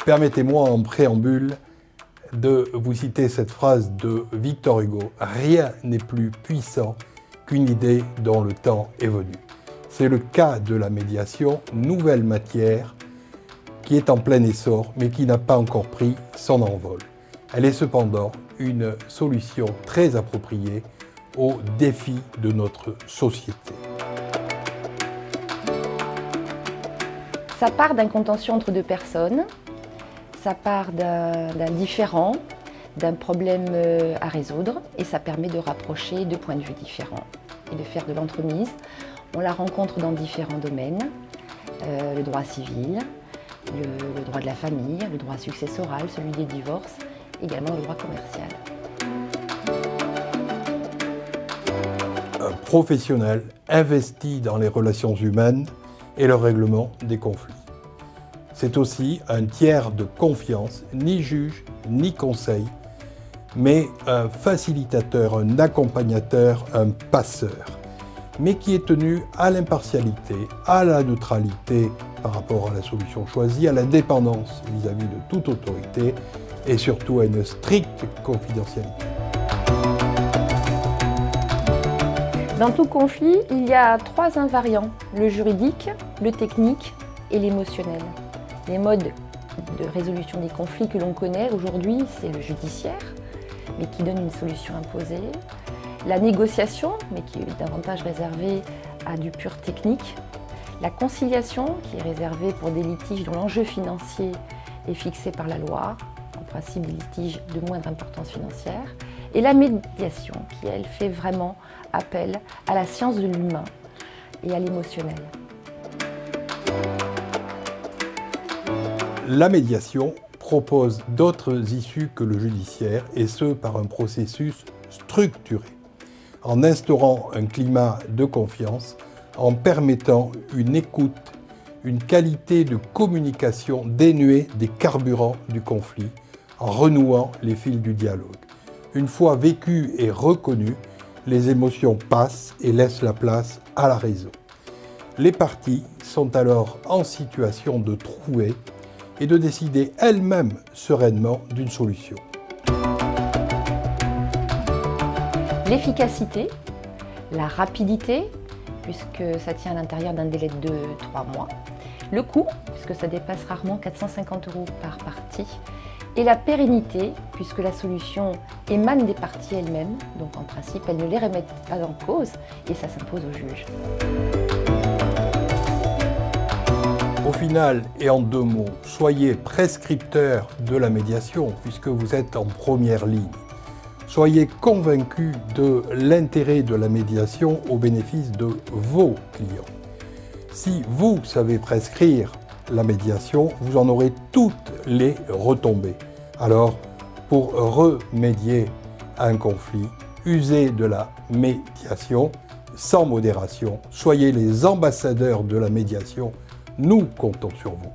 Permettez-moi en préambule de vous citer cette phrase de Victor Hugo. « Rien n'est plus puissant qu'une idée dont le temps est venu ». C'est le cas de la médiation, nouvelle matière qui est en plein essor mais qui n'a pas encore pris son envol. Elle est cependant une solution très appropriée aux défis de notre société. Ça part d'un contentieux entre deux personnes, ça part d'un différend, d'un problème à résoudre et ça permet de rapprocher deux points de vue différents et de faire de l'entremise. On la rencontre dans différents domaines, le droit civil, le droit de la famille, le droit successoral, celui des divorces, également le droit commercial. Un professionnel investi dans les relations humaines et le règlement des conflits. C'est aussi un tiers de confiance, ni juge, ni conseil, mais un facilitateur, un accompagnateur, un passeur, mais qui est tenu à l'impartialité, à la neutralité par rapport à la solution choisie, à la dépendance vis-à-vis de toute autorité et surtout à une stricte confidentialité. Dans tout conflit, il y a trois invariants, le juridique, le technique et l'émotionnel. Les modes de résolution des conflits que l'on connaît aujourd'hui, c'est le judiciaire, mais qui donne une solution imposée, la négociation, mais qui est davantage réservée à du pur technique, la conciliation, qui est réservée pour des litiges dont l'enjeu financier est fixé par la loi, en principe des litiges de moindre importance financière, et la médiation, qui elle fait vraiment appel à la science de l'humain et à l'émotionnel. La médiation propose d'autres issues que le judiciaire, et ce par un processus structuré, en instaurant un climat de confiance, en permettant une écoute, une qualité de communication dénuée des carburants du conflit, en renouant les fils du dialogue. Une fois vécu et reconnu, les émotions passent et laissent la place à la raison. Les parties sont alors en situation de trouver et de décider elles-mêmes sereinement d'une solution. L'efficacité, la rapidité, puisque ça tient à l'intérieur d'un délai de 3 mois, le coût, puisque ça dépasse rarement 450 € par partie, et la pérennité, puisque la solution émane des parties elles-mêmes, donc en principe elles ne les remettent pas en cause et ça s'impose au juge. Au final, et en 2 mots, soyez prescripteur de la médiation puisque vous êtes en première ligne. Soyez convaincus de l'intérêt de la médiation au bénéfice de vos clients. Si vous savez prescrire la médiation, vous en aurez toutes les retombées. Alors, pour remédier à un conflit, usez de la médiation sans modération. Soyez les ambassadeurs de la médiation. Nous comptons sur vous.